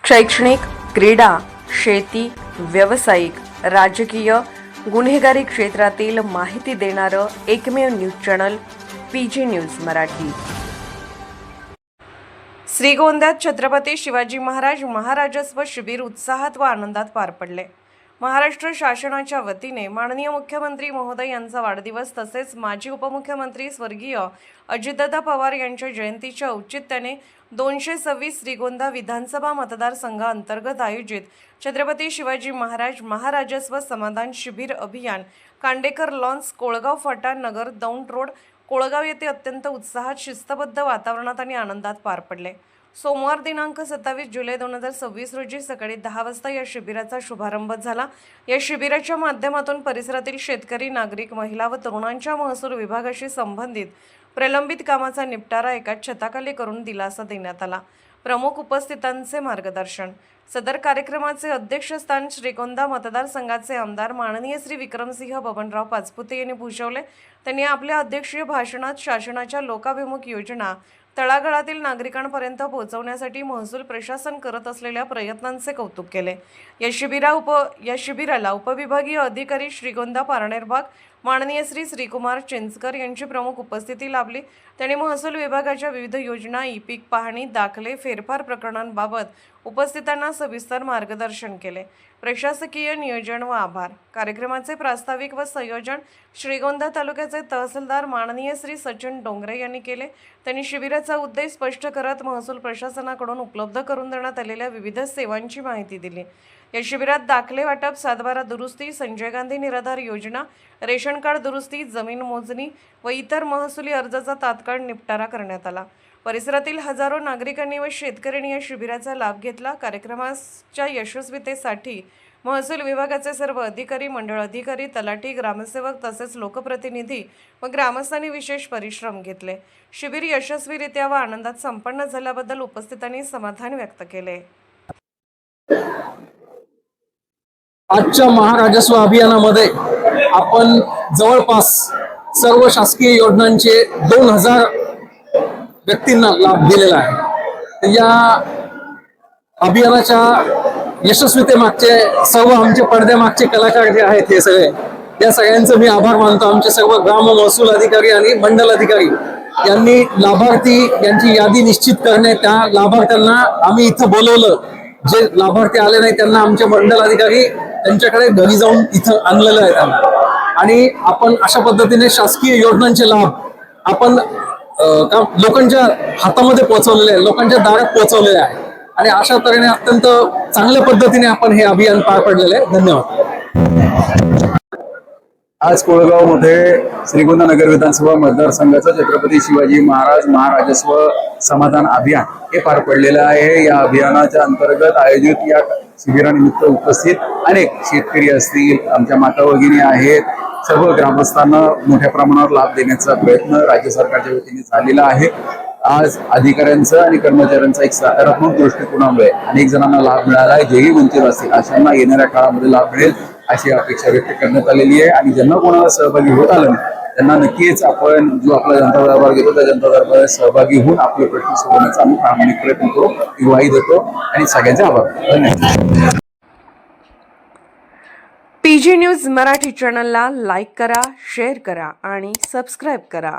शैक्षणिक, क्रीडा, शेती, व्यावसायिक, राजकीय, गुन्हेगारी क्षेत्रातील माहिती देणारं एकमेव news channel PG news Marathi. श्रीगोंद्यात छत्रपती शिवाजी महाराज महाराजस्व शिबिर उत्साहात व आनंदात पार पडले। महाराष्ट्र शासनाच्या वतीने माननीय मुख्यमंत्री महोदय यांचा वाढदिवस तसेच माजी उपमुख्यमंत्री स्वर्गीय अजितदादा पवार यांच्या जयंतीच्या औचित्याने 226 श्रीगोंदा विधानसभा मतदारसंघाअंतर्गत आयोजित छत्रपती शिवाजी महाराज महाराजस्व समाधान शिबिर अभियान कांडेकर लॉन्स कोळगाव फाटा नगर दौंड रोड कोळगाव येथे अत्यंत उत्साहात शिस्तबद्ध वातावरणात आणि आनंदात पार पडले। सोमवार दिनांक 27 जुलै 2026 रोजी सकाळी 10 वाजता या शिबिराचा शुभारंभ झाला। या शिबिराच्या माध्यमातून परिसरातील शेतकरी, नागरिक, महिला व तरुणांच्या महसूल विभागाशी संबंधित प्रलंबित कामाचा निपटारा एकाच छताखाली करून दिलासा देण्यात आला। प्रमुख उपस्थितांचे मार्गदर्शन। सदर कार्यक्रमाचे अध्यक्षस्थान श्रीगोंदा मतदारसंघाचे आमदार माननीय श्री विक्रमसिंह बबनराव पाचपुते यांनी भूषवले। त्यांनी आपल्या अध्यक्षीय भाषणात शासनाच्या लोकाभिमुख योजना तळागाळातील नागरिकांपर्यंत पोहोचवण्यासाठी महसूल प्रशासन करत असलेल्या प्रयत्नांचे कौतुक केले। या शिबिराला उपविभागीय अधिकारी श्रीगोंदा पारनेर भाग माननीय श्री श्रीकुमार चिंचकर यांची प्रमुख उपस्थिती लाभली। त्यांनी महसूल विभागाच्या विविध योजना, ई-पीक पाहणी, दाखले, फेरफार प्रकरणांबाबत उपस्थितांना सविस्तर मार्गदर्शन केले। प्रशासकीय नियोजन व आभार। कार्यक्रमाचे प्रास्ताविक व संयोजन श्रीगोंदा तालुक्याचे तहसीलदार माननीय श्री सचिन डोंगरे यांनी केले। त्यांनी शिबिराचा उद्देश स्पष्ट करत महसूल प्रशासनाकडून उपलब्ध करून देण्यात आलेल्या विविध सेवांची माहिती दिली। या शिबिरात दाखले वाटप, 7/12 दुरुस्ती, संजय गांधी निराधार योजना, रेशन कार्ड दुरुस्ती, जमीन मोजणी व इतर महसुली अर्जाचा तात्काळ निपटारा करण्यात आला। परिसरातील हजारो नागरिकांनी व शेतकऱ्यांनी या शिबिराचा लाभ घेतला। कार्यक्रमाच्या यशस्वीतेसाठी महसूल विभागाचे सर्व अधिकारी, मंडळ अधिकारी, तलाठी, ग्रामसेवक तसेच लोकप्रतिनिधी व ग्रामस्थांनी विशेष परिश्रम घेतले। शिबिर यशस्वीरित्या व आनंदात संपन्न झाल्याबद्दल उपस्थितांनी समाधान व्यक्त केले। आजच्या महाराजस्व अभियानामध्ये आपण जवळपास सर्व शासकीय योजनांचे 2000 व्यक्तींना लाभ दिलेला आहे। या अभियानाच्या यशस्वीतेमागचे सर्व आमचे पडद्यामागचे कलाकार जे आहेत हे सगळे, या सगळ्यांचं मी आभार मानतो। आमचे सर्व ग्राम महसूल अधिकारी आणि मंडल अधिकारी यांनी लाभार्थी यांची यादी निश्चित करणे, त्या लाभार्थ्यांना आम्ही इथं बोलवलं। जे लाभार्थी आले नाही त्यांना आमचे मंडल अधिकारी त्यांच्याकडे घरी जाऊन इथं आणलेलं आहे त्यांना। आणि आपण अशा पद्धतीने शासकीय योजनांचे लाभ आपण लोकांच्या हातामध्ये पोहोचवलेले आहे, लोकांच्या दारात पोहोचवलेले आहे। आणि अशा तऱ्हेने अत्यंत चांगल्या पद्धतीने आपण हे अभियान पार पडलेले आहे। धन्यवाद। आज कोळगाव मध्ये श्रीगोंदा नगर विधानसभा मतदारसंघाचं छत्रपती शिवाजी महाराज महाराजस्व समाधान अभियान हे पार पडलेलं आहे। या अभियानाच्या अंतर्गत आयोजित या शिबिरानिमित्त उपस्थित अनेक शेतकरी असतील, आमच्या माता भगिनी आहेत, सर्व ग्रामस्थांना मोठ्या प्रमाणावर लाभ देण्याचा प्रयत्न राज्य सरकारच्या वतीने झालेला आहे। आज अधिकाऱ्यांचा आणि कर्मचाऱ्यांचा एक सकारात्मक दृष्टिकोनामुळे अनेक जणांना लाभ मिळाला आहे। जेही वंचित असतील अशांना येणाऱ्या काळामध्ये लाभ मिळेल अशी अपेक्षा व्यक्त करण्यात आलेली आहे। आणि ज्यांना कोणाला सहभागी होत आलं नाही त्यांना नक्कीच आपण जो आपला जनता दरबार घेतो त्या जनता दरबारात सहभागी होऊन आपले प्रश्न सोडवण्याचा आम्ही प्रामाणिक प्रयत्न करू, ही ग्वाही देतो आणि सगळ्यांचे आभार। धन्यवाद। पीजी न्यूज मराठी चॅनलला लाईक करा, शेअर करा आणि सबस्क्राईब करा।